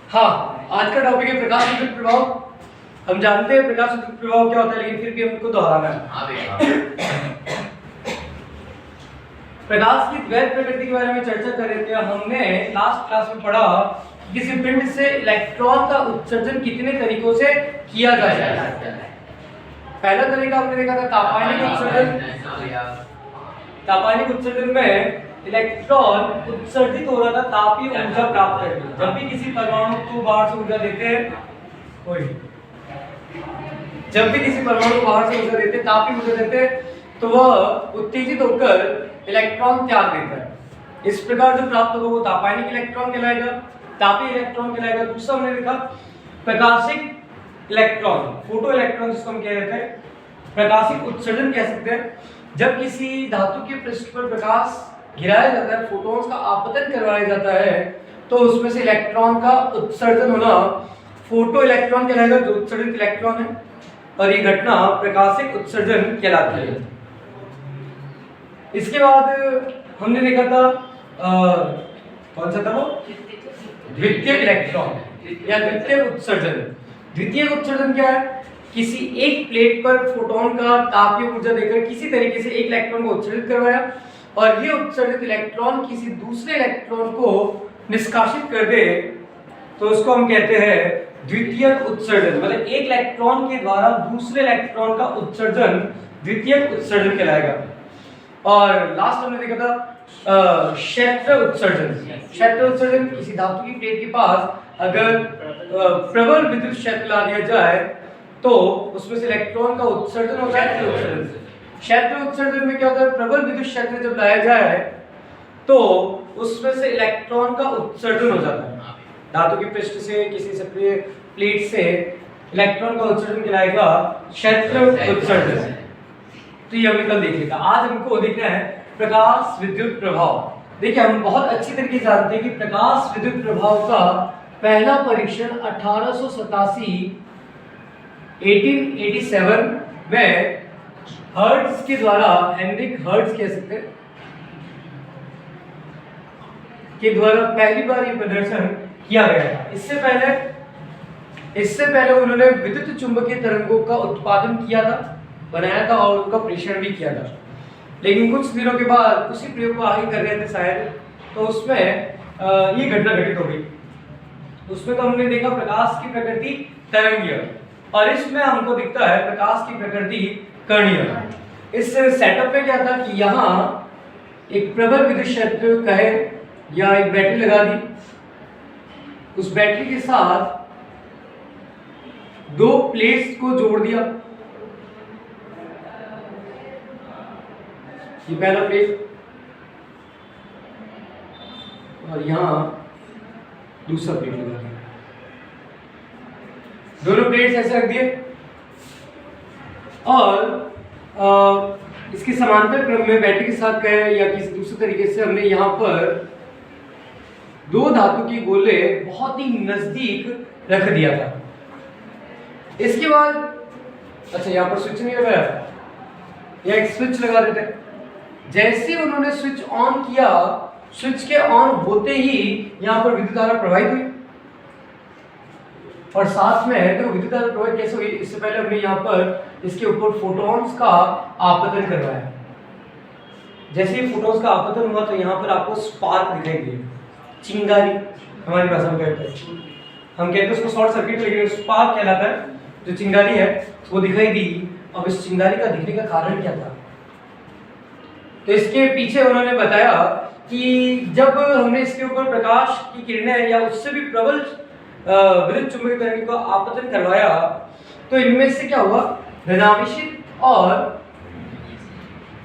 हाँ, आज का टॉपिक है प्रकाश विद्युत प्रभाव। हम जानते हैं प्रकाश विद्युत प्रभाव क्या होता है, लेकिन फिर भी हमको दोहराना है। प्रकाश की द्वैत प्रकृति के बारे में चर्चा कर रहे थे। हमने लास्ट क्लास में पढ़ा कि किसी पिंड से इलेक्ट्रॉन का उत्सर्जन कितने तरीकों से किया जा सकता है। पहला तरीका हमने देखा था तापायनिक उत्सर्जन। तापायनिक उत्सर्जन में इलेक्ट्रॉन उत्सर्जित हो रहा था तापीय ऊर्जा प्राप्त करके। जब भी किसी परमाणु को बाहर से ऊर्जा देते हैं, जब भी किसी परमाणु को बाहर से ऊर्जा देते, तापीय ऊर्जा देते, तो वह उत्तेजित होकर इलेक्ट्रॉन त्याग देता है। इस प्रकार जो प्राप्त होगा वो तापायनिक इलेक्ट्रॉन कहलाएगा, तापीय इलेक्ट्रॉन कहलाएगा। दूसरा हमने देखा प्रकाशिक इलेक्ट्रॉन, फोटो इलेक्ट्रॉन जिसको हम कह रहे थे, प्रकाशिक उत्सर्जन कह सकते हैं। जब किसी धातु के पृष्ठ पर प्रकाश गिराया जाता है, फोटॉन्स का आपतन करवाया जाता है, तो उसमें से इलेक्ट्रॉन का उत्सर्जन होना फोटो इलेक्ट्रॉन कहलाएगा, जो उत्सर्जित इलेक्ट्रॉन है, और ये घटना प्रकाशिक उत्सर्जन कहलाती है। इसके बाद हमने देखा था कौन सा था वो, द्वितीयक इलेक्ट्रॉन या द्वितीयक उत्सर्जन। द्वितीयक उत्सर्जन क्या है? किसी एक प्लेट पर फोटोन का तापीय ऊर्जा देकर किसी तरीके से एक इलेक्ट्रॉन को उत्सर्जित करवाया, और ये उत्सर्जित इलेक्ट्रॉन किसी दूसरे इलेक्ट्रॉन को निष्कासित कर दे, तो उसको हम कहते हैं द्वितीयक उत्सर्जन। मतलब एक इलेक्ट्रॉन के द्वारा दूसरे इलेक्ट्रॉन का उत्सर्जन द्वितीयक उत्सर्जन कहलाएगा। और लास्ट हमने देखा था क्षेत्र उत्सर्जन। क्षेत्र उत्सर्जन किसी धातु की प्लेट के पास अगर प्रबल विद्युत क्षेत्र ला दिया जाए, तो उसमें से इलेक्ट्रॉन का उत्सर्जन होता है। क्षेत्र उत्सर्जन में क्या होता है? प्रबल विद्युत क्षेत्र जब लाया जाए तो उसमें से इलेक्ट्रॉन का उत्सर्जन हो जाता है। धातु के पृष्ठ से किसी सक्रिय प्लेट से इलेक्ट्रॉन का उत्सर्जन कहलाएगा क्षेत्र उत्सर्जन। तो ये हमने कल देख लिया था। आज हमको देखना है प्रकाश विद्युत प्रभाव। देखिए, हम बहुत अच्छी तरीके से जानते हैं कि प्रकाश विद्युत प्रभाव का पहला परीक्षण 1887 में हर्ट्ज के द्वारा, हेनरिक हर्ट्ज कह सकते हैं, के द्वारा पहली बार ये प्रदर्शन किया गया था। इससे पहले उन्होंने विद्युत चुंबकीय तरंगों का उत्पादन किया था, बनाया था और उनका परीक्षण भी किया था। लेकिन कुछ दिनों के बाद उसी प्रयोग को आगे कर रहे थे शायद, तो उसमें ये घटना घटित हो गई। उसमें तो हमने देखा प्रकाश की प्रकृति तरंगीय, और इसमें हमको दिखता है प्रकाश की प्रकृति कणीय। इस सेटअप में क्या था कि यहाँ एक प्रबल विद्युत क्षेत्र कहे या एक बैटरी लगा दी, उस बैटरी के साथ दो प्लेट्स को जोड़ दिया। ये पहला प्लेट और यहाँ दूसरा प्लेट लगा दिया। दोनों प्लेट्स ऐसे रख दिए और इसके समांतर क्रम में बैटरी के साथ कहे या किसी दूसरे तरीके से हमने यहाँ पर दो धातु के गोले बहुत ही नजदीक रख दिया था। इसके बाद अच्छा, यहाँ पर स्विच नहीं लगाया या एक स्विच लगा देते। जैसे उन्होंने स्विच ऑन किया, स्विच के ऑन होते ही यहाँ पर विद्युत धारा प्रवाहित हुई, और साथ में तो विद्युत धारा प्रवाहित कैसे हुई? इससे पहले हमने यहाँ पर इसके ऊपर फोटॉन्स का आपतन करवाया। जैसे ही फोटॉन्स का आपतन हुआ तो यहाँ पर आपको स्पार्क दिखाई दिए, चिंगारी हमारी भाषा में कहते हैं। हम कहते हैं उसको शॉर्ट सर्किट, लेकिन स्पार्क कहलाता है। जो चिंगारी है वो दिखाई दी। अब इस चिंगारी का दिखने का कारण क्या था? तो इसके पीछे उन्होंने बताया कि जब हमने इसके ऊपर प्रकाश की किरणें या उससे भी प्रबल विद्युत चुंबकीय तरंग को आपतन करवाया, तो इनमें से क्या हुआ? ऋणावेशित और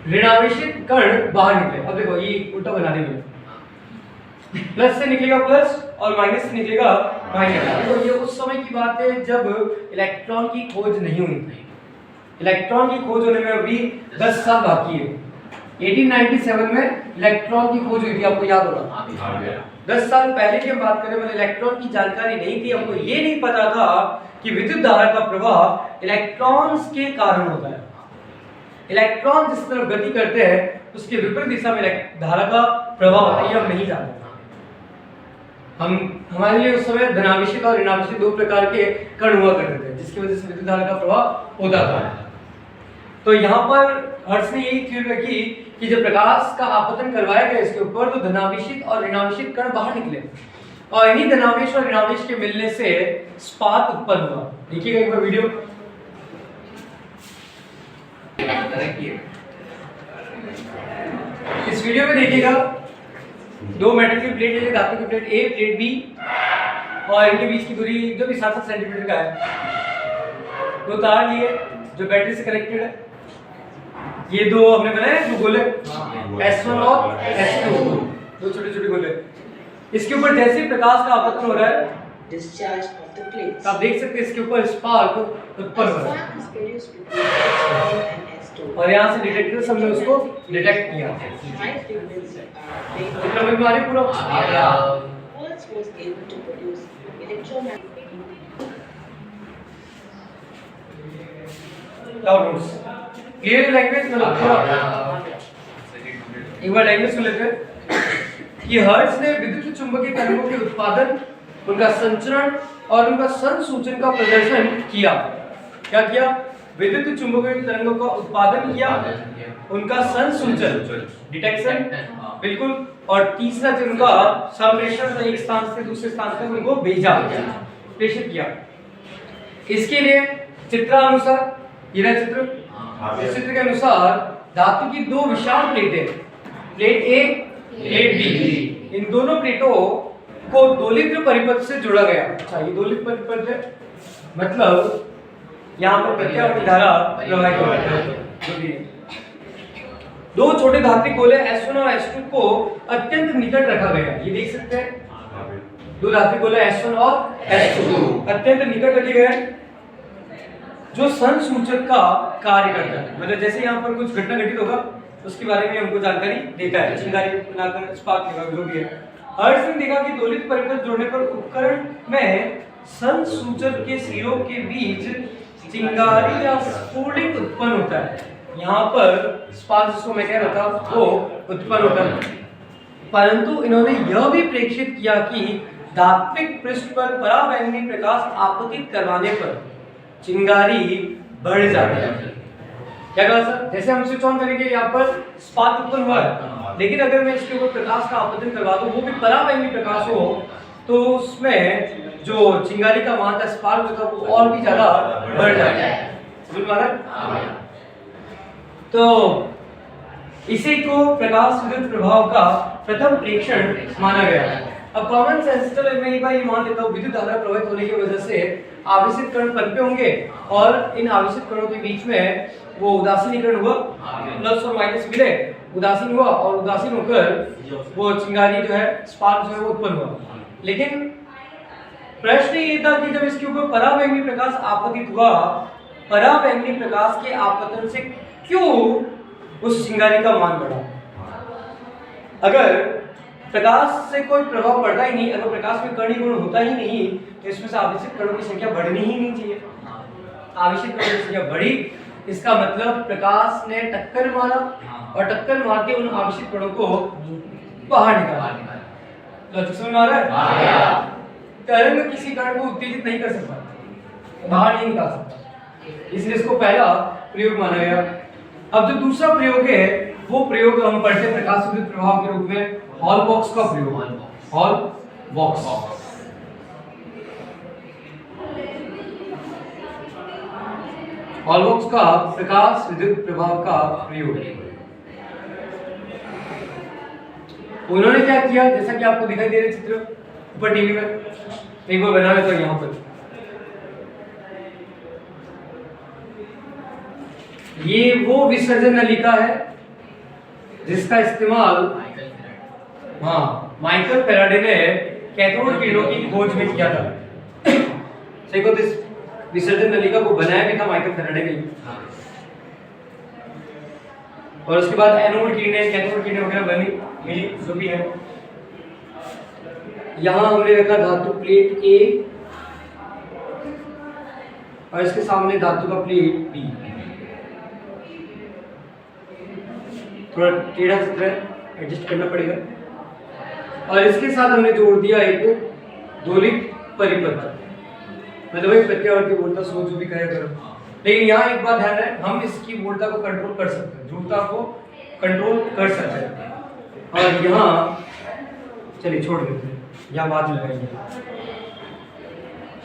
ऋणावेशित कण बाहर निकले। अब देखो, ये उल्टा बना देंगे, प्लस से निकलेगा प्लस और माइनस से निकलेगा माइनस। तो ये उस समय की बात है जब इलेक्ट्रॉन की खोज नहीं हुई थी। इलेक्ट्रॉन की खोज होने में अभी 10 साल बाकी है। 1897 में इलेक्ट्रॉन की खोज हुई थी, आपको याद होगा। 10 साल पहले की हम बात करें, मतलब इलेक्ट्रॉन की जानकारी नहीं थी। हमको ये नहीं पता था कि विद्युत धारा का प्रवाह इलेक्ट्रॉन्स के कारण होता है। इलेक्ट्रॉन जिस तरफ गति करते हैं उसके विपरीत दिशा में धारा का प्रवाह होता है, ये हम नहीं जानते। हमारे लिए उस समय धनावेशित और ऋणावेशित दो प्रकार के कण हुआ करते थे, जिसकी वजह से विद्युत धारा का प्रवाह होता था। तो यहाँ पर हर्ट्ज ने यही थ्योरी रखी कि जब प्रकाश का आपतन करवाया गया इसके ऊपर, तो धनावेशित और ऋणावेशित कण बाहर निकले और इन्हीं धनावेश और ऋणावेश के मिलने से स्पार्क उत्पन्न हुआ। देखिएगा एक बार वीडियो। इस वीडियो में देखिएगा दो मेटल की प्लेट है, धातु की प्लेट ए, प्लेट बी, और इनके बीच की दूरी जो भी 7-7 सेंटीमीटर का है। दो तार लिए जो बैटरी से कनेक्टेड है। ये दो हमने बनाए जो गोले S1 और S2, दो छोटे छोटे गोले। इसके ऊपर जैसे प्रकाश का आपतन हो रहा है, discharge of the plates. आप देख सकते हैं इसके ऊपर स्पार्क उत्पन्न हो रहा है। Spark is produced between S1 and S2. और यहाँ से डिटेक्टर से हमने उसको डिटेक्ट किया। High frequency इतना में हमारे पूरा Hertz was able to produce electromagnetic downloads clear language मतलब पूरा। एक बार लैंग्वेज सुन लेते हैं कि हर्ट्ज ने विद्युत चुंबकीय तरंगों के उत्पादन, उनका संचरण और उनका संसूचन का प्रदर्शन किया। क्या किया? विद्युत चुंबकीय तरंगों का उत्पादन किया, उनका संसूचन डिटेक्शन बिल्कुल, और तीसरा जो उनका संप्रेषण एक स्थान से दूसरे स्थान तक उनको भेजा, प्रेषित किया। इसके लिए चित्रानुसार ये रहा चित्र, इस चित्र के अनुसार धातु की दो विशाल प्लेटें, प्लेट ए, प्लेट बी, इन दोनों प्लेटों को दोलित्र परिपथ से जोड़ा गया। अच्छा, ये दोलित्र परिपथ है, मतलब यहाँ पर प्रत्यावर्ती धारा प्रवाहित हो रही है। दो छोटे धात्विक गोले S1 और S2 को अत्यंत निकट रखा गया। ये देख सकते हैं दो धात्विक गोले S1 और S2 अत्यंत निकट रखे गए, जो संसूचक का कार्य करता है। मतलब जैसे यहाँ पर कुछ घटना घटित होगा उसके बारे में हमको जानकारी देता है, चिंगारी बनाकर स्पार्क लगा जो भी है। हर्ट्ज ने देखा कि दोलित परिपथ जोड़ने पर उपकरण में संसूचक के सिरों के बीच चिंगारी या स्फुलिंग उत्पन्न होता है। यहाँ पर स्पार्क जिसको मैं कह रहा था वो उत्पन्न होता है, परंतु इन्होंने यह भी प्रेक्षित किया कि धात्विक पृष्ठ पर पराबैंगनी प्रकाश आपतित करवाने पर चिंगारी बढ़ जाती है। क्या कहा सर? जैसे हम स्विच ऑन करेंगे यहाँ पर स्पार्क उत्पन्न हुआ है, लेकिन अगर मैं इसके ऊपर प्रकाश का आपतन करवा दूं, वो भी पराबैंगनी प्रकाश हो, तो उसमें जो चिंगारी का मान था, स्पार्क था, वो और भी ज्यादा बढ़ जाता है। समझ में आ रहा है? तो इसी को प्रकाश विद्युत प्रभाव का प्रथम प्रेक्षण माना गया है। अब कॉमन सेंस, चलो मैं एक बार ये मान लेता हूँ, विद्युत धारा प्रवाहित होने की वजह से आवेशित कण पनपे होंगे और इन आवेशित कणों के बीच में वो उदासीनीकरण हुआ, प्लस और माइनस मिले, उदासीन हुआ और उदासीन होकर वो चिंगारी जो है, स्पार्क जो है वो उत्पन्न हुआ। लेकिन प्रश्न ये था कि जब इसके ऊपर पराबैंगनी प्रकाश आपतित हुआ, पराबैंगनी प्रकाश के आपतन से क्यों उस चिंगारी का मान बढ़ा? अगर प्रकाश से कोई प्रभाव पड़ता ही नहीं, अगर प्रकाश में कण गुण होता ही नहीं, तो इसमें से आवेशित कणों की संख्या बढ़नी ही नहीं चाहिए। आवेशित कणों की संख्या बढ़ी, इसका मतलब प्रकाश ने टक्कर मारा और टक्कर मार के उन आवेशित कणों को बाहर निकाला। लॉजिक समझ में आ रहा है? तरंग किसी कण को उत्तेजित नहीं कर सकता, बाहर नहीं निकाल सकता, इसलिए इसको पहला प्रयोग माना गया। अब जो दूसरा प्रयोग है, वो प्रयोग हम पढ़ते हैं प्रकाश विद्युत प्रभाव के रूप में हॉल बॉक्स का प्रयोग। हॉल बॉक्स हॉल बॉक्स का प्रकाश विद्युत प्रभाव का प्रयोग। उन्होंने क्या किया, जैसा कि आपको दिखाई दे रहे चित्र ऊपर टीवी में, एक बार बना लेता हूं यहाँ पर। ये वो विसर्जन नलिका है जिसका इस्तेमाल माइकल फैराडे ने कैथोड किरणों की खोज में किया था। सही को इस विसर्जन नलिका को बनाया भी था माइकल फैराडे ने, और उसके बाद एनोड किरणें, कैथोड किरणें वगैरह बनी मिली जो भी है। यहाँ हमने रखा धातु प्लेट ए और इसके सामने धातु का प्लेट बी। थोड़ा टेढ़ा चित्र है, एडजस्ट करना पड़ेगा। और इसके साथ हमने जोड़ दिया एक दोलिक परिपथ, मतलब एक प्रत्यावर्ती वोल्टा स्रोत जो भी कहे करो। लेकिन यहाँ एक बात ध्यान रहे, हम इसकी वोल्टा को कंट्रोल कर सकते हैं, ध्रुवता को कंट्रोल कर सकते हैं। और यहाँ चलिए छोड़ देते हैं, यहाँ बात लगाएंगे।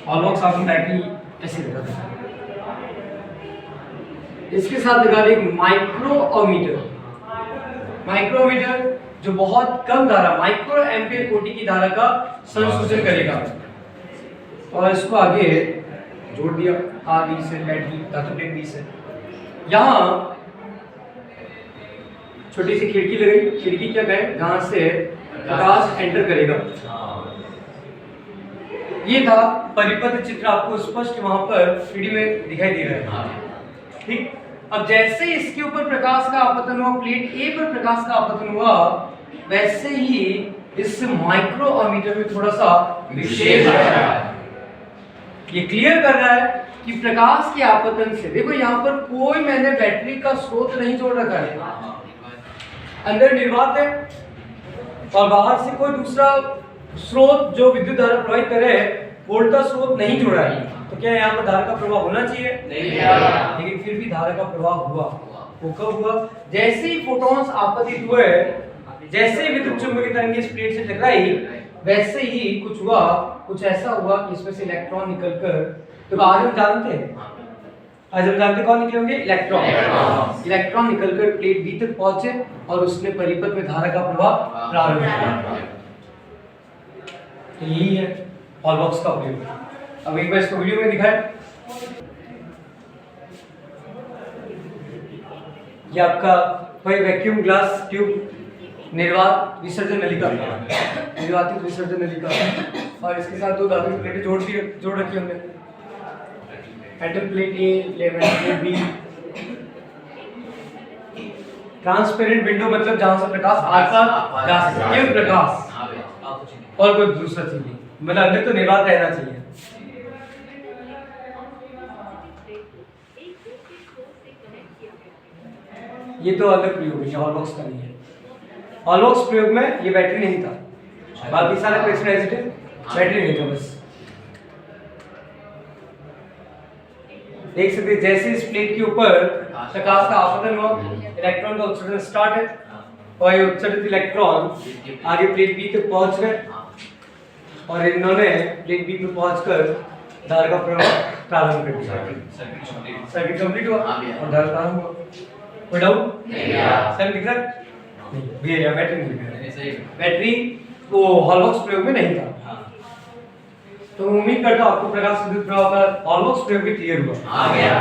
ऑलबॉक्स आपको बैटरी ऐसे लगा दें, इसके साथ लगा दें एक माइक्रोमीटर। माइक्रोमीटर जो बहुत कम धारा, माइक्रो एम्पियर कोटि की धारा का संशोधन करेगा। और इसको आगे जोड़ दिया आगे से बैटरी धातु प्लेट 20 है। यहाँ छोटी सी खिड़की लगाई, खिड़की क्या कहे जहां से प्रकाश एंटर करेगा। ये था परिपथ चित्र, आपको स्पष्ट वहां पर 3D में दिखाई दे रहा है। ठीक, अब जैसे इसके ऊपर प्रकाश का आपतन हुआ, प्लेट ए पर प्रकाश का आपतन हुआ, वैसे ही इस माइक्रोमीटर में थोड़ा सा विक्षेप आया है। ये क्लियर कर रहा है कि प्रकाश के आपतन से, देखो यहाँ पर कोई मैंने बैटरी का स्रोत नहीं जोड़ रखा है, अंदर निर्वात है और बाहर से कोई दूसरा स्रोत जो विद्युत धारा प्रवाहित करे, वोल्टा स्रोत नहीं जोड़ा है। तो क्या यहाँ पर धारा का प्रवाह होना चाहिए? नहीं, लेकिन फिर भी धारा का प्रवाह हुआ। वो कब हुआ? जैसे ही फोटॉन्स आपतित हुए, जैसे विद्युत चुंबकीय तरंग इस प्लेट से टकराई, वैसे ही कुछ हुआ, कुछ ऐसा हुआ कि इसमें से इलेक्ट्रॉन निकलकर, तो आज हम जानते हैं, आज हम जानते कौन निकले होंगे? इलेक्ट्रॉन। इलेक्ट्रॉन निकलकर प्लेट बी तक पहुंचे और उसने परिपथ में धारा का प्रवाह प्रारंभ किया। तो यही है हॉलबॉक्स का उपयोग। अब एक बार इसको वीडियो में दिखाएं। ये आपका कोई वैक्यूम ग्लास ट्यूब, निर्वात विसर्जन नलिका, निर्वातित विसर्जन नलिका, और इसके साथ दो धातु की प्लेटें जोड़ रखी हमने, metal plate A, metal plate B. Transparent window मतलब जहां से प्रकाश आता जा सके, केवल प्रकाश और कोई दूसरा चीज नहीं, मतलब अंदर तो निर्वात रहना चाहिए। ये तो अलग प्रयोग है, हॉलबॉक्स का नहीं है। हॉलबॉक्स प्रयोग में ये बैटरी नहीं था, बाकी सारा क्वेश्चन ऐसे थे, बैटरी नहीं था बस। देख सकते हैं जैसे इस प्लेट के ऊपर प्रकाश का आपतन हुआ, इलेक्ट्रॉन का उत्सर्जन स्टार्ट है, और ये उत्सर्जित इलेक्ट्रॉन आगे प्लेट बी तक पहुंच गए, और इन्होंने प्लेट बी में पहुंचकर धारा का प्रवाह प्रारंभ कर दिया। सर्किट कंप्लीट हुआ और धारा प्रारंभ हुआ। कोई डाउट? सर दिख रहा है? नहीं, ये बैटरी नहीं दिख रहा है। बैटरी वो हॉलबॉक्स प्रयोग में नहीं था। तो उम्मीद करता हूं आपको प्रकाश विद्युत प्रवाह का हॉलबॉक्स प्रयोग भी क्लियर हुआ। आ गया।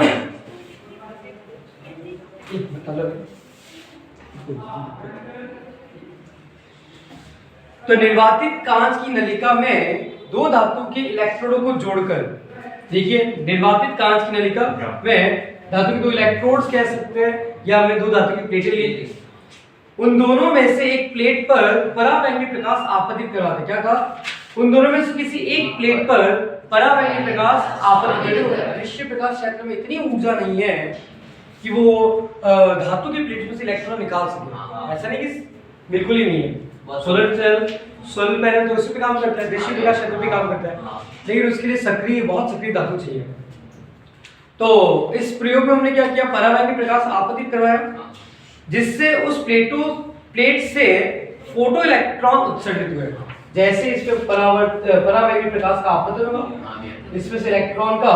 मतलब तो निर्वातित कांच की नलिका में दो धातु के इलेक्ट्रोडों को जोड़कर, देखिए निर्वातित कांच की नलिका में धातु के दो इलेक्ट्रोड्स कह सकते हैं, या हमने दो धातु की प्लेटें ली, उन दोनों में से एक प्लेट पर परावैंगनी प्रकाश आपतित करवाते। क्या कहा? उन दोनों में से किसी एक प्लेट पर परावैंगनी प्रकाश आपतित करते। दृश्य प्रकाश क्षेत्र में इतनी ऊर्जा नहीं है कि वो धातु की प्लेट में से इलेक्ट्रॉन निकाल सके। ऐसा नहीं कि बिल्कुल ही नहीं है। सोलर सेल, सोलर पैनल तो उसी पे काम करता है, दृश्य प्रकाश क्षेत्र पे काम करता है, लेकिन उसके लिए सक्रिय, बहुत सक्रिय धातु चाहिए। तो इस प्रयोग में हमने क्या किया? परावैंगनी प्रकाश आपतित करवाया, जिससे उस प्लेट से फोटो इलेक्ट्रॉन उत्सर्जित हुए। जैसे इस पे परावैंगनी प्रकाश का आपतन हुआ, इसमें से इलेक्ट्रॉन का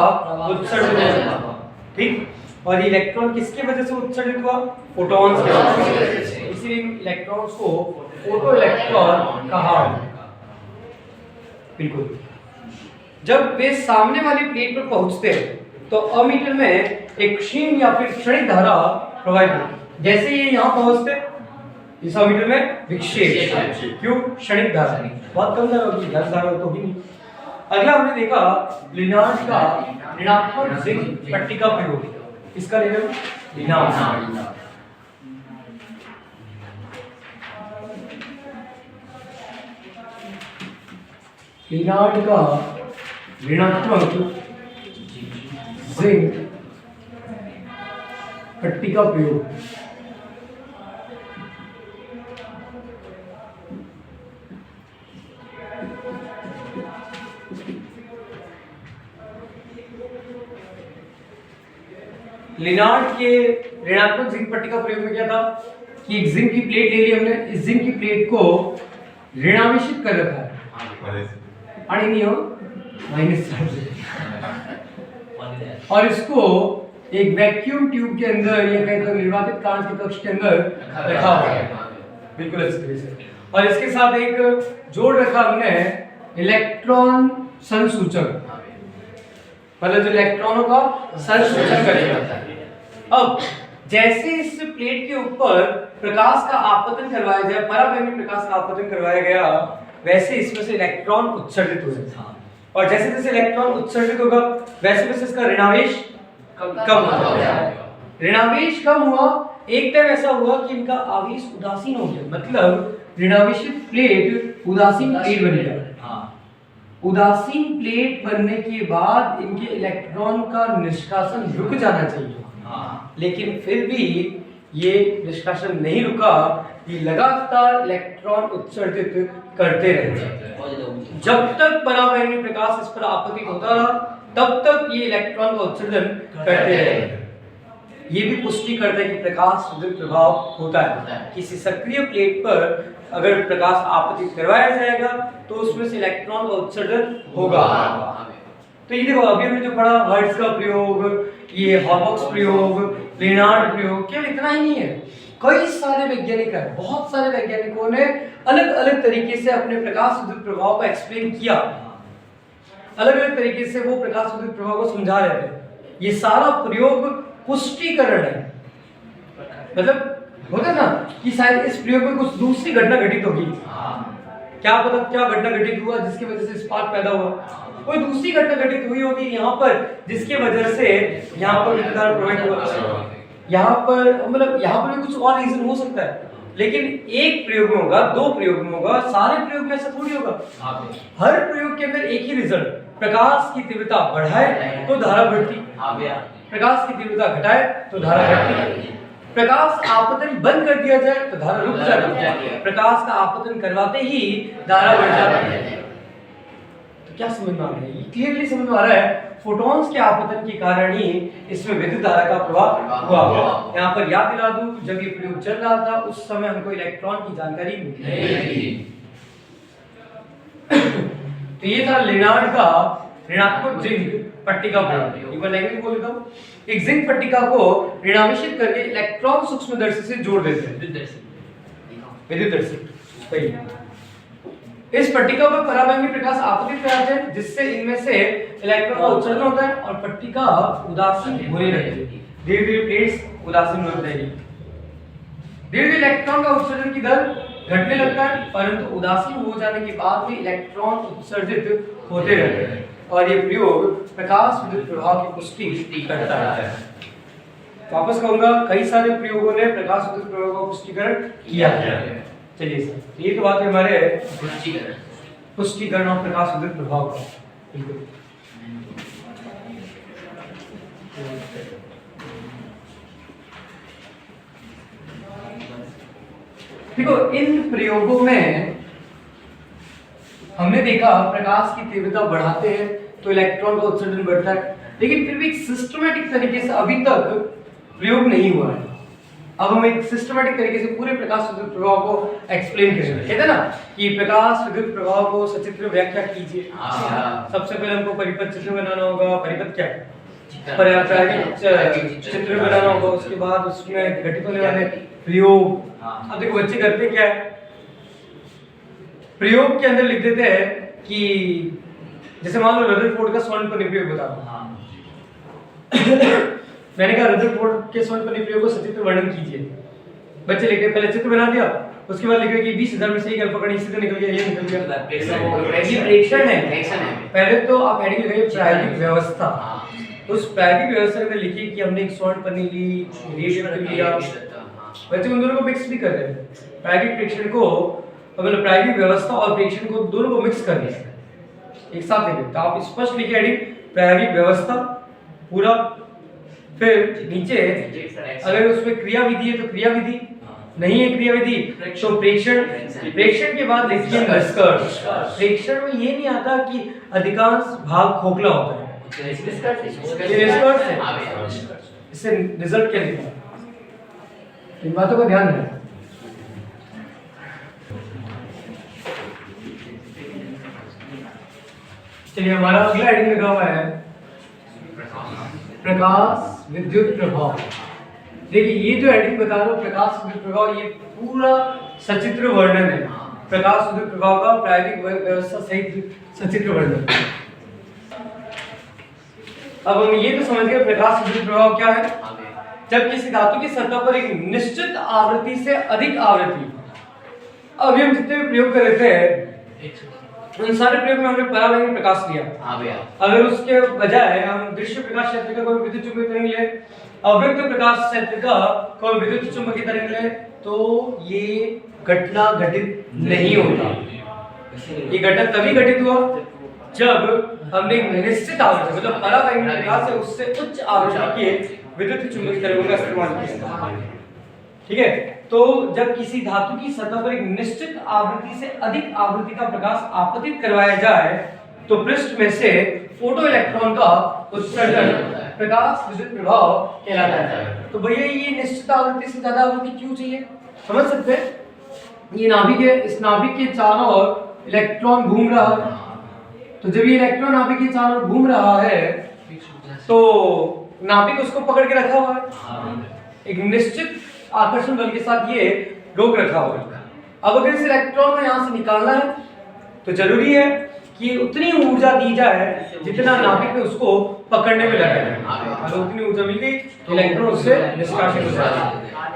उत्सर्जन हुआ। ठीक, और इलेक्ट्रॉन किसकी वजह से उत्सर्जित हुआ? फोटॉन्स की वजह से। इसीलिए इलेक्ट्रॉन्स को फोटो इलेक्ट्रॉन कहा। बिल्कुल। जब वे सामने वाली प्लेट पर पहुंचते हैं तो अमीटर में एक क्षीण या फिर क्षणिक धारा प्रवाहित होती। जैसे ये यहाँ पहुंचते, इस अमीटर में विक्षेप। क्यों? क्षणिक धारा, बहुत कम धारा होगी, धारा तो ही नहीं। अगला हमने देखा लिनार्ड का ऋणात्मक जिंक पट्टी का प्रयोग। इसका लेवल लिनार्ड, लिनार्ड का ऋणात्मक जिंक पट्टी का प्रयोग। लिनार्ड के ऋणात्मक जिंक पट्टिका प्रयोग में क्या था कि एक जिंक की प्लेट ले ली हमने, इस जिंक की प्लेट को ऋणावेशित कर रखा है आणि नियो माइनस चार्ज और इसको एक वैक्यूम ट्यूब के अंदर या कहीं तो निर्वातित कांच के कक्ष के अंदर रखा हुआ है बिल्कुल अच्छी तरह से, और इसके साथ एक जोड़ रखा हमने इलेक्ट्रॉन संसूचक, मतलब जो इलेक्ट्रॉनों का संसूचन करेगा। अब जैसे इस प्लेट के ऊपर प्रकाश का आपतन करवाया जाए, परावैंगी प्रकाश का आपतन करवाया गया, वैसे इसमें से इलेक्ट्रॉन उत्सर्जित हुए और जैसे जैसे इलेक्ट्रॉन उत्सर्जित होगा वैसे वैसे इसका ऋणावेश कम होगा। ऋणावेश कम हुआ, एक टाइम ऐसा हुआ कि इनका आवेश उदासीन हो गया, मतलब ऋणावेशित प्लेट उदासीन प्लेट बन गया। उदासीन प्लेट बनने के बाद इनके इलेक्ट्रॉन का निष्कासन रुक जाना चाहिए, लेकिन फिर भी ये निष्कासन नहीं रुका, ये लगातार इलेक्ट्रॉन उत्सर्जित करते रहे। जब तक परावैंगी प्रकाश इस पर आपतित होता रहा तब तक ये इलेक्ट्रॉन का उत्सर्जन करते रहे। ये भी पुष्टि करता है कि प्रकाश विद्युत प्रभाव होता है। किसी सक्रिय प्लेट पर अगर प्रकाश आपतित करवाया जाएगा तो उसमें से इलेक्ट्रॉन का उत्सर्जन होगा। तो ये देखो अभी हमने जो पढ़ा हर्ट्ज का प्रयोग, ये हॉबक्स प्रयोग, लिनार्ड प्रयोग, केवल इतना ही नहीं है, कई सारे वैज्ञानिक हैं, बहुत सारे वैज्ञानिकों ने अलग अलग तरीके से अपने प्रकाश विद्युत प्रभाव को एक्सप्लेन किया, अलग अलग तरीके से वो प्रकाश विद्युत प्रभाव को समझा रहे थे। ये सारा प्रयोग पुष्टिकरण है, मतलब होता ना कि शायद इस प्रयोग में कुछ दूसरी घटना घटित होगी, क्या पता क्या घटना घटित हुआ जिसकी वजह से स्पार्क पैदा हुआ, कोई दूसरी घटना घटित हुई होगी यहाँ पर जिसके वजह से यहाँ पर विद्युत धारा प्रवाहित हुआ, यहाँ पर मतलब यहाँ पर भी कुछ और रीजन हो सकता है, लेकिन एक प्रयोग में होगा, दो प्रयोग में होगा, सारे प्रयोग में ऐसा थोड़ी होगा। हर प्रयोग के अंदर एक ही रिजल्ट, प्रकाश की तीव्रता बढ़ाए तो धारा बढ़ती, प्रकाश की तीव्रता घटाए तो धारा घटती, प्रकाश आपतन बंद कर दिया जाए तो धारा रुक जाती है, प्रकाश का आपतन करवाते ही धारा बढ़ जाती है। तो क्या समझ में आ रहा है? ये क्लियरली समझ में आ रहा है, फोटॉन्स के आपतन के कारण ही इसमें विद्युत धारा का प्रभाव हुआ। यहाँ पर याद दिला दूं, जब ये प्रयोग चल रहा था उस समय हमको इलेक्ट्रॉन की जानकारी नहीं थी। तो ये था लिनार्ड का ऋणात्मक जिंक पट्टिका प्रयोग। एक बार नेगेटिव बोल देता हूं, एक जिंक पट्टिका को ऋणावेशित करके इलेक्ट्रॉन सूक्ष्मदर्शी से जोड़ देते हैं, विद्युतदर्शी। सही। इस पट्टिका पर परावैंगी प्रकाश आपतित कराते हैं जिससे इनमें से इलेक्ट्रॉन का उत्सर्जन होता है और पट्टिका उदासीन होने लगती है, धीरे धीरे प्लेट्स उदासीन हो जाएगी, धीरे धीरे इलेक्ट्रॉन का उत्सर्जन की दर घटने लगता है, परंतु उदासीन हो जाने के बाद भी इलेक्ट्रॉन उत्सर्जित होते रहते हैं और ये प्रयोग प्रकाश विद्युत प्रभाव की पुष्टि करता है। वापस कहूंगा, कई सारे प्रयोगों ने प्रकाश विद्युत प्रभाव का पुष्टिकरण किया है। चलिए सर, ये तो बात है हमारे पुष्टिकरण और प्रकाश विद्युत प्रभाव का। बिल्कुल देखो, इन प्रयोगों में हमने देखा प्रकाश की तीव्रता बढ़ाते हैं तो इलेक्ट्रॉन का उत्सर्जन बढ़ता है, लेकिन फिर भी एक सिस्टमैटिक तरीके से अभी तक प्रयोग नहीं हुआ है। अब हम एक सिस्टमैटिक तरीके से पूरे प्रकाश विद्युत प्रभाव को एक्सप्लेन करेंगे। कहते हैं ना कि प्रकाश विद्युत प्रभाव को सचित्र व्याख्या कीजिए। सबसे पहले हमको परिपथ चित्र बनाना होगा। परिपथ क्या है? चित्र बनाना होगा, उसके बाद उसमें घटित होने वाले प्रयोग। अब देखो बच्चे करते क्या है, प्रयोग के अंदर लिख देते हैं कि जैसे मान लो रदरफोर्ड का स्वर्ण परिप्रयोग बता दो। मैंने कहा रदरफोर्ड के स्वर्ण परिप्रयोग को सचित्र वर्णन कीजिए। बच्चे लिखते पहले चित्र बना दिया, उसके बाद लिख रहे कि 20,000 में से एक अल्पकण इसी से निकल गया, ये निकल गया। ये प्रेक्षण है। पहले तो आप हेडिंग लगाइए प्रायोगिक व्यवस्था। उस प्रायोगिक व्यवस्था में लिखिए कि हमने एक स्वर्ण पन्नी ली, रेडिएशन लिया। बच्चे उन दोनों को मिक्स भी कर रहे हैं, प्रायोगिक प्रेक्षण को, मतलब प्रायोगिक व्यवस्था और प्रेक्षण को दोनों को मिक्स कर दिया एक साथ लिखे। तो आप स्पष्ट लिखिए हेडिंग प्रायोगिक व्यवस्था पूरा, फिर नीचे अगर उसमें क्रिया विधि है तो क्रिया विधि, नहीं है क्रिया विधि तो प्रेक्षण। प्रेक्षण के बाद लिखिए निष्कर्ष। प्रेक्षण में ये नहीं आता कि अधिकांश भाग खोखला होता है, निष्कर्ष है। इससे रिजल्ट क्या निकला, इन बातों का ध्यान रखें। चलिए हमारा अगला हेडिंग लिखा हुआ है प्रकाश विद्युत प्रभाव। देखिए ये जो हेडिंग बता रहा हूं प्रकाश विद्युत प्रभाव, ये पूरा सचित्र वर्णन है प्रकाश विद्युत प्रभाव का, प्रायोगिक व्यवस्था सहित सचित्र वर्णन। अब हम ये तो समझ गए प्रकाश विद्युत प्रभाव क्या है। जब किसी धातु की सतह पर एक निश्चित आवृत्ति से अधिक आवृत्ति, अभी हम जितने भी प्रयोग कर रहे थे उन सारे प्रयोग में हमने परावैंगिक प्रकाश लिया। अगर उसके बजाय हम दृश्य प्रकाश क्षेत्र का कोई विद्युत चुंबकीय तरंग ले, अवृत्त प्रकाश क्षेत्र का कोई विद्युत चुंबकीय तरंग ले, तो ये घटना घटित नहीं होता। ये घटना तभी घटित हुआ जब हमने एक निश्चित आवृत्ति मतलब परावैंगिक प्रकाश से उससे उच्च आवृत्ति के विद्युत चुंबकीय तरंगों का इस्तेमाल किया। ठीक है, तो जब किसी धातु की सतह पर एक निश्चित आवृत्ति से अधिक आवृत्ति का प्रकाश आपतित करवाया जाए तो पृष्ठ में से फोटो इलेक्ट्रॉन का उत्सर्जन प्रकाश विद्युत प्रभाव कहलाता है। तो भैया ये निश्चित आवृत्ति से ज्यादा आवृत्ति क्यों चाहिए, समझ सकते हैं। ये नाभिक है, इस नाभिक के चारों ओर इलेक्ट्रॉन घूम रहा है, तो जब ये इलेक्ट्रॉन नाभिक के चारों ओर घूम रहा है तो नाभिक उसको पकड़ के रखा हुआ है, एक निश्चित आकर्षण बल के साथ ये रोक रखा हुआ है। अब अगर इस इलेक्ट्रॉन को यहाँ से निकालना है तो जरूरी है कि उतनी ऊर्जा दी जाए जितना नाभिक में उसको पकड़ने में लगे। अगर उतनी ऊर्जा मिल गई तो इलेक्ट्रॉन उससे निष्कासित हो जाएगा।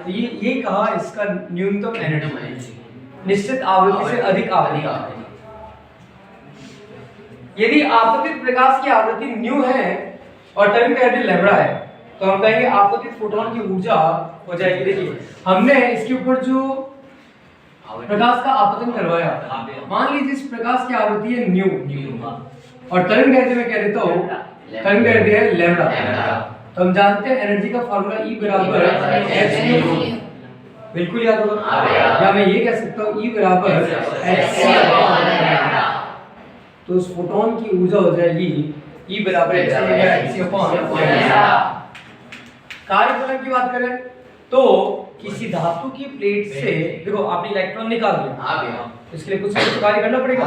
तो ये कहा इसका न्यूनतम एनर्जी, निश्चित आवृत्ति से अधिक आवृत्ति। यदि आपतित प्रकाश की आवृत्ति न्यू है और तरंग दैर्ध्य लैम्ब्डा है तो हम कहेंगे आपतित फोटोन की ऊर्जा हो जाएगी। देखिए हमने इसके ऊपर जो प्रकाश का आपतन करवाया, मान लीजिए इस प्रकाश की आवृत्ति है न्यू और तरंग दैर्ध्य में कह देता हूं तरंग दैर्ध्य है लैम्ब्डा, तो हम जानते हैं एनर्जी का फार्मूला E बराबर hc, बिल्कुल याद होगा। या मैं ये कह सकता हूं E बराबर hc, तो उस फोटोन की ऊर्जा हो जाएगी E बराबर hc/λ। कार्यफलन की बात करें तो किसी धातु की प्लेट से देखो आपने इलेक्ट्रॉन निकाल दिया, इसके लिए कुछ कार्य करना पड़ेगा,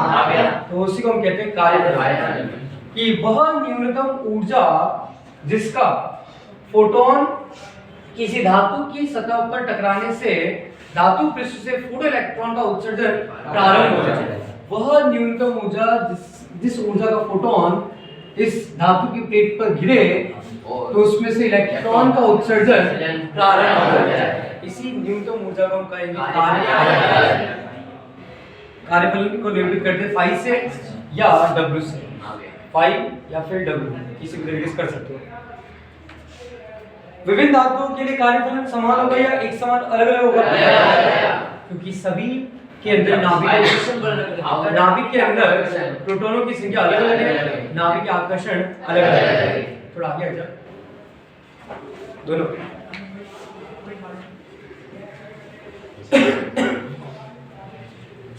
तो उसी को हम कहते हैं कार्यफलन। कि वह न्यूनतम ऊर्जा जिसका फोटोन किसी धातु की सतह पर टकराने से धातु पृष्ठ से फोटो इलेक्ट्रॉन का उत्सर्जन प्रारंभ हो जाए, वह न्यूनतम ऊर्जा जिस ऊर्जा का फोटोन इस धातु की प्लेट पर गिरे तो उसमें से इलेक्ट्रॉन का उत्सर्जन प्रारंभ हो जाए, इसी न्यूनतम ऊर्जा को हम कहेंगे कार्यफलन। कार्यफलन को निरूपित करते हैं फाई से या डब्ल्यू से, फाई या फिर डब्ल्यू किसी भी तरीके से कर सकते हो। विभिन्न धातुओं के लिए कार्यफलन समान होगा या एक समान अलग अलग होगा, क्योंकि सभी के अंदर नाभिक के अंदर प्रोटॉनों की संख्या अलग अलग है, नाभिक के आकर्षण अलग अलग है। थोड़ा आगे हट जाओ दोनों।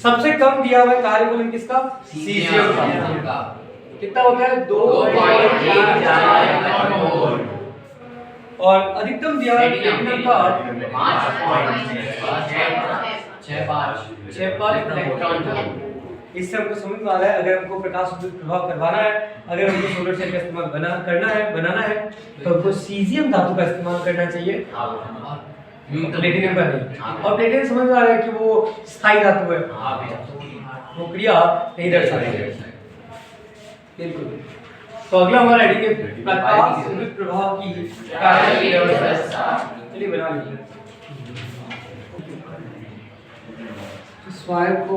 सबसे कम दिया हुआ कार्यफलन किसका, सीजियम का। कितना होता है 2.1 और अधिकतम दिया है प्लेटिनम का 5.65 इलेक्ट्रॉन। इससे हमको समझ में आ रहा है अगर हमको प्रकाश विद्युत प्रभाव करवाना है, अगर हमको सोलर सेल का इस्तेमाल बनाना है तो हमको सीजियम धातु का इस्तेमाल करना चाहिए, प्लेटिनम का नहीं। और प्लेटिनम समझ में आ रहा है कि वो स्थायी धातु है, वो क्रिया नहीं दर्शाती है। बिल्कुल। तो अगला हमारा हेडिंग है प्रकाश विद्युत प्रभाव की कार्य व्यवस्था। चलिए बना लीजिए इस वायर को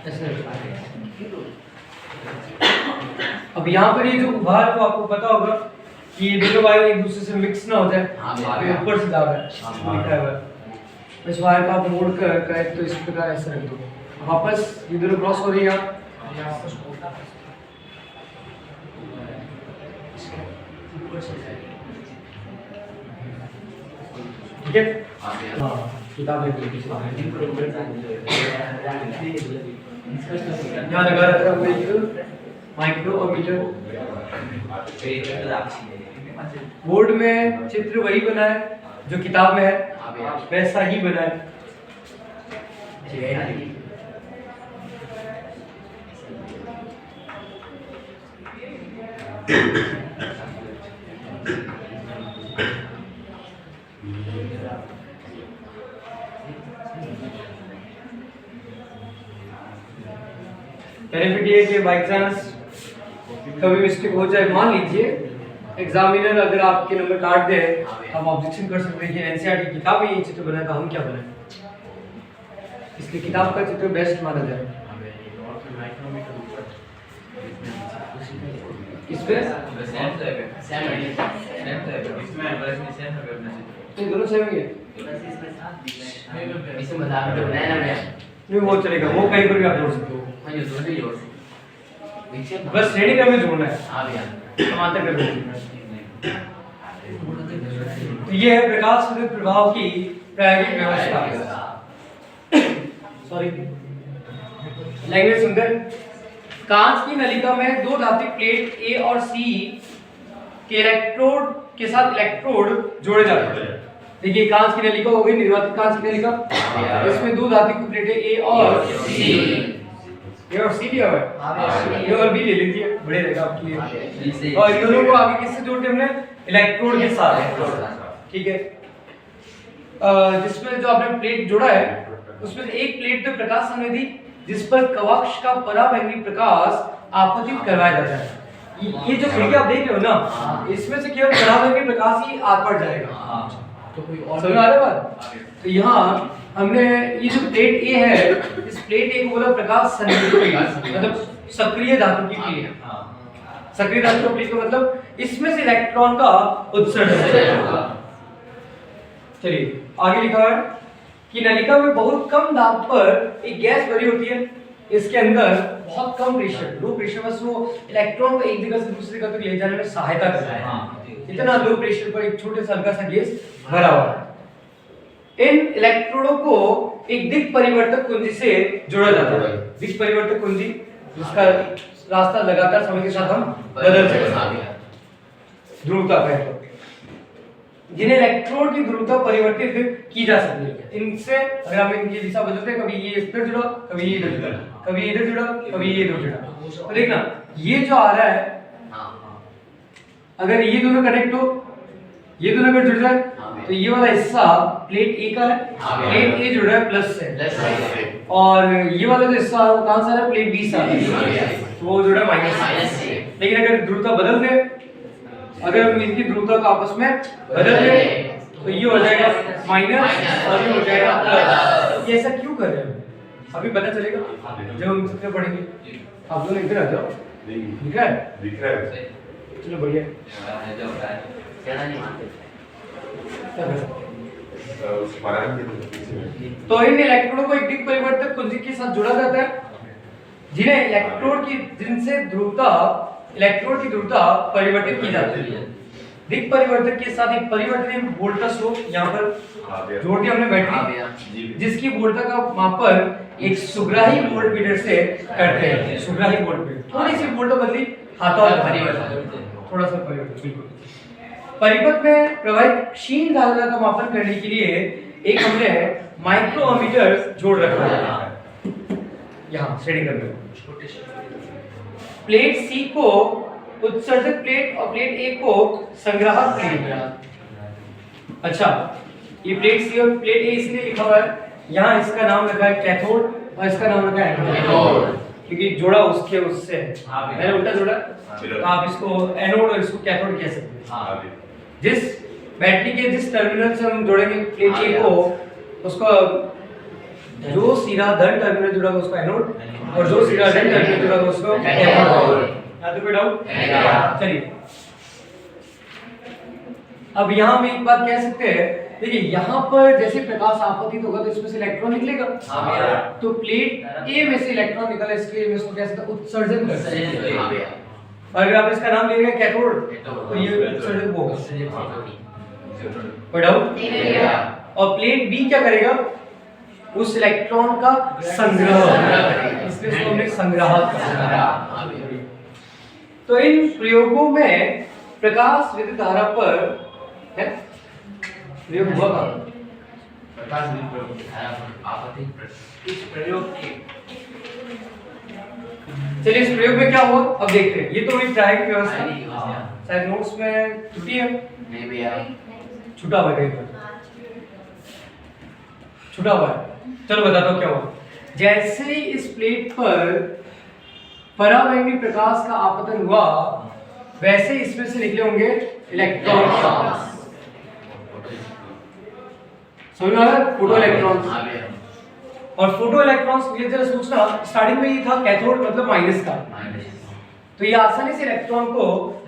ऐसे। अब यहाँ पर ये जो उभार है वो आपको पता होगा कि ये दोनों वायर एक दूसरे से मिक्स ना हो जाए, ऊपर से जा रहा है। इस वायर का आप मोड़ कर करें तो इस प्रकार ऐसे रख दो, वापस ये दोनों क्रॉस हो रही है, ठीक है। किताब यहाँ लगा रखा है माइक्रोमीटर। बोर्ड में चित्र वही बना है जो किताब में है, वैसा ही बना है। बेनिफिट ये कि बाई चांस कभी मिस्टेक हो जाए, मान लीजिए एग्जामिनर अगर आपके नंबर काट दे, आप ऑब्जेक्शन कर सकते हैं कि एनसीईआरटी की किताब में ये चित्र बना था, हम क्या बनाए, इसलिए किताब का चित्र बेस्ट माना जाए। इसमें दोनों सेम ही है, नहीं वो चलेगा, वो कहीं पर भी आप जोड़ सकते हो, बस श्रेणी क्रम में जोड़ना है, समांतर क्रम में। तो ये है प्रकाश विद्युत प्रभाव की प्रायोगिक व्यवस्था। सॉरी, लैंग्वेज सुंदर। कांच की नलिका में दो धात्विक प्लेट ए और सी के इलेक्ट्रोड के साथ इलेक्ट्रोड जोड़े जाते हैं। देखिए कांच की नलिका हो गई, निर्वातित कांच की नलिका, इसमें दो धात्विक प्लेटें ए और सी, ए और सी लिया हुआ है, ए और बी ले लीजिए, बड़े रहेगा आपके लिए। और इन दोनों को आगे किससे जोड़ते हैं हमने, इलेक्ट्रोड के साथ, ठीक है। जिसमें जो आपने प्लेट जोड़ा है उसमें से एक प्लेट तो प्रकाश संवेदी जिस पर कवच का पराबैंगनी प्रकाश आपतित करवाया जाता है। ये जो खिड़की आप देख रहे हो ना, इसमें से केवल पराबैंगनी प्रकाश ही आर पार जाएगा, तो कोई और समझ आ रहा है बात। तो यहाँ हमने ये जो प्लेट ए है, इस प्लेट ए को बोला प्रकाश संवेदी, मतलब सक्रिय धातु की प्लेट। सक्रिय धातु की प्लेट का मतलब इसमें से इलेक्ट्रॉन का उत्सर्जन होगा। चलिए आगे लिखा है कि नलिका में बहुत कम दाब पर एक गैस भरी होती है, इसके अंदर बहुत कम प्रेशर, लो प्रेशर, बस वो इलेक्ट्रॉन को एक जगह से दूसरी जगह तक ले जाने में सहायता करता है। इतना लो प्रेशर पर एक छोटे सा हल्का सा गैस भरा हुआ है। इन इलेक्ट्रोडों को एक दिक् परिवर्तक कुंजी से जोड़ा जाता है। दिक् परिवर्तक कुंजी जिसका रास्ता लगातार समय के साथ हम बदल सकते हैं, ध्रुवता है, जिन्हें इलेक्ट्रोड की ध्रुवता परिवर्तित की जा सकती है। इनसे अगर हम इनकी दिशा बदलते हैं, कभी ये इधर जुड़ा, कभी ये इधर जुड़ा, कभी इधर जुड़ा, कभी ये इधर जुड़ा, तो देखना ये जो आ रहा है, अगर ये दोनों कनेक्ट हो, ये दोनों अगर जुड़ जाए, तो ये वाला हिस्सा प्लेट ए का है, प्लेट ए जुड़ा है प्लस से, और ये वाला जो हिस्सा है वो कहां से आ रहा है, प्लेट बी से आ रहा है, तो वो जुड़ा है माइनस से। लेकिन अगर ध्रुवता बदल दे, अगर हम इनकी ध्रुवता को आपस में बदल दें तो ये हो जाएगा माइनस और ये हो जाएगा प्लस। ये ऐसा क्यों कर रहे हैं अभी पता चलेगा जब हम चित्र पढ़ेंगे। आप दोनों इधर आ जाओ, दिख रहा है, दिख रहा है, चलो बढ़िया। तो इन इलेक्ट्रोडों को एक दिक् परिवर्तक कुंजी के साथ जोड़ा जाता है, जिन्हें इलेक्ट्रोड की जिनसे ध्रुवता इलेक्ट्रोड की ध्रुवता परिवर्तित की जाती है। दिक् परिवर्तक के साथ एक परिवर्तनीय वोल्टा स्रोत यहाँ पर जोड़ दिया हमने बैटरी, जिसकी वोल्टा का मापन एक सुग्राही वोल्टमीटर से करते हैं। सुग्राही वोल्टमीटर, थोड़ी सी वोल्टा बदली, हाथों परिवर्तन, थोड़ा सा परिवर्तन। बिल्कुल परिपथ में प्रवाहित क्षीण धारा का मापन करने के लिए एक हमने माइक्रोमीटर जोड़ रखा है यहाँ श्रेणी क्रम में। प्लेट सी को उत्सर्जक प्लेट और प्लेट ए को संग्राहक प्लेट। अच्छा, ये प्लेट सी और प्लेट ए इसलिए लिखा हुआ है, यहाँ इसका नाम रखा है कैथोड और इसका नाम रखा है एनोड, क्योंकि जोड़ा उसके उससे मैंने उल्टा जोड़ा, तो आप इसको एनोड और इसको कैथोड कह सकते हैं। जिस बैटरी के जिस टर्मिनल से हम जोड़ेंगे प्लेट ए को, उसको जो सीधा धन टर्मिनल जुड़ा होगा उसको एनोड, और जो सीधा ऋण टर्मिनल जुड़ा होगा उसको कैथोड। या तो कोई डाउट? चलिए अब यहाँ हम एक बात कह सकते हैं, देखिए यहाँ पर जैसे प्रकाश आपतित होगा तो इसमें से इलेक्ट्रॉन निकलेगा, तो प्लेट ए में से इलेक्ट्रॉन निकला, इसलिए मैं इसको कह सकता हूं उत्सर्जन कर सकते हैं। और अगर आप इसका नाम लेंगे कैथोड तो ये उत्सर्जक होगा। कोई डाउट? और प्लेट बी क्या करेगा, उस इलेक्ट्रॉन का संग्रह, इसलिए इसको हमने संग्राहक कहा। तो इन प्रयोगों में प्रकाश विद्युत धारा पर है प्रयोग हुआ था। प्रकाश विद्युत धारा पर आपतित इस प्रयोग के चलिए इस प्रयोग में क्या हुआ अब देखते हैं। ये तो हुई प्रायोगिक व्यवस्था। प्रायोगिक व्यवस्था। शायद नोट्स में त्रुटि है, नहीं भैया छूटा हुआ है कहीं पर, छूटा हुआ है। चलो बताता हूँ क्या हुआ। जैसे ही इस प्लेट पर परावैंगनी प्रकाश का आपतन हुआ वैसे इसमें से निकले होंगे इलेक्ट्रॉन। समझ में आ रहा है? Photo electrons. हाँ भैया और फोटो इलेक्ट्रॉन्स के लिए जरा सोचना, स्टार्टिंग में ये था कैथोड मतलब माइनस का, तो ये आसानी से इलेक्ट्रॉन को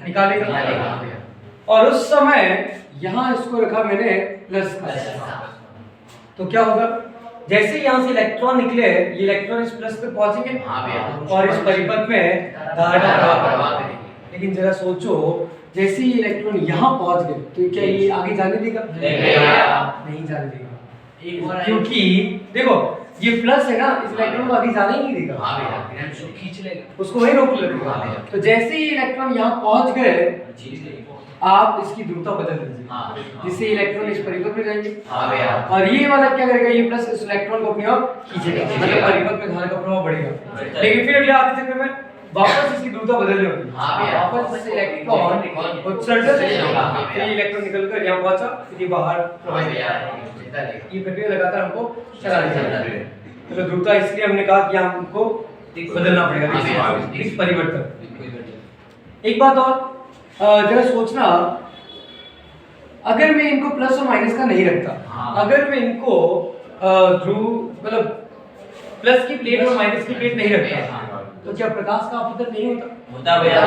निकालेगा। भैया और उस समय यहाँ इसको रखा मैंने प्लस का, तो क्या होगा जैसे यहाँ से इलेक्ट्रॉन निकले ये इलेक्ट्रॉन इस प्लस पे पहुंचेंगे हाँ भैया और इस परिपथ में धारा का प्रभाव पड़ेगा। प्रभाव करेंगे। लेकिन जरा सोचो जैसे ही इलेक्ट्रॉन यहाँ पहुंच गए तो क्या ये आगे जाने देगा? नहीं जाने देगा, क्योंकि देखो ये प्लस है ना, इस इलेक्ट्रॉन को आगे जाने ही नहीं देगा, हाँ भैया बिना उसको खींच लेगा। उसको वहीं रोक लेगा। तो जैसे ही इलेक्ट्रॉन यहाँ पहुंच गए आप इसकी ध्रुवता बदल दीजिए, हाँ जिससे इलेक्ट्रॉन इस परिपथ में जाएंगे हाँ भैया और ये वाला क्या करेगा, ये प्लस इस इलेक्ट्रॉन को अपनी ओर खींचेगा, मतलब परिपथ में धारा का प्रभाव बढ़ेगा। लेकिन फिर अगले आधे चक्र में वापस इसकी ध्रुवता बदलनी होगी। हाँ भैया। वापस इस इलेक्ट्रॉन उत्सर्जन से ये इलेक्ट्रॉन निकलकर यहाँ पहुंचा, फिर ये बाहर हाँ प्रवाहित भैया होगा। ये प्रक्रिया लगातार हमको चलानी चाहिए। तो ध्रुवता इसलिए हमने कहा कि हमको बदलना पड़ेगा, इस परिवर्तन। एक बात और जरा सोचना, अगर मैं इनको प्लस और माइनस का नहीं रखता, हाँ। अगर मैं इनको ध्रुव मतलब प्लस की प्लेट और माइनस की प्लेट नहीं रखता, हाँ। तो क्या प्रकाश का अपवर्तन नहीं होता? होता भैया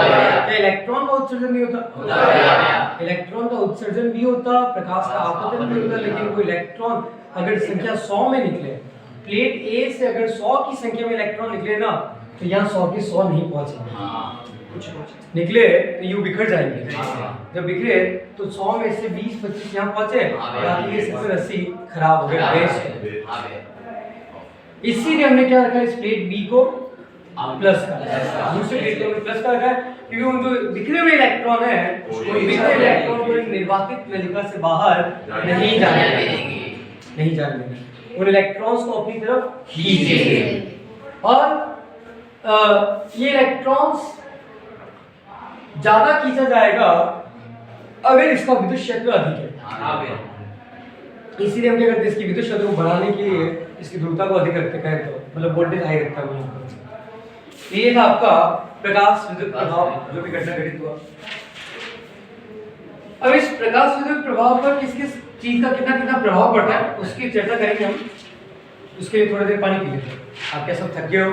क्या इलेक्ट्रॉन का उत्सर्जन नहीं होता? होता भैया। इलेक्ट्रॉन का उत्सर्जन भी होता, प्रकाश का अपवर्तन भी होता, लेकिन कोई इलेक्ट्रॉन अगर संख्या 100 में निकले, प्लेट ए से अगर 100 की संख्या में इलेक्ट्रॉन निकले ना, तो यहाँ 100 के 100 नहीं पहुंचेंगे। हाँ निकले तो यूं बिखर जाएंगे। हाँ। जब बिखरे तो 100 में से 20-25 यहाँ पहुंचे, हाँ भैया। बाकी ये 70-80 खराब हो गए, वेस्ट हो गए। हाँ भैया इसीलिए हमने क्या रखा है इस प्लेट बी को प्लस का, प्लस का। दूसरी प्लेट को प्लस का रखा है, क्योंकि उन जो बिखरे हुए इलेक्ट्रॉन है वो बिखरे इलेक्ट्रॉन को एक निर्वातित नलिका से बाहर नहीं जाने देंगे, नहीं जाने देंगे, उन इलेक्ट्रॉन्स को अपनी तरफ खींचेंगे। और ये इलेक्ट्रॉन्स ज्यादा खींचा जाएगा अगर इसका विद्युत क्षेत्र अधिक है। हाँ भैया इसीलिए हम क्या करते हैं, इसकी विद्युत क्षेत्र को बढ़ाने के लिए इसकी ध्रुवता को अधिक रखते हैं, तो मतलब वोल्टेज हाई रखता है यहाँ पर। ये था आपका प्रकाश विद्युत प्रभाव जो भी घटना घटित हुआ। अब इस प्रकाश विद्युत प्रभाव पर किस किस चीज का कितना कितना प्रभाव पड़ता है उसकी चर्चा करेंगे हम। उसके लिए थोड़ी देर पानी पी लेते हैं। आप क्या सब थक गए हो?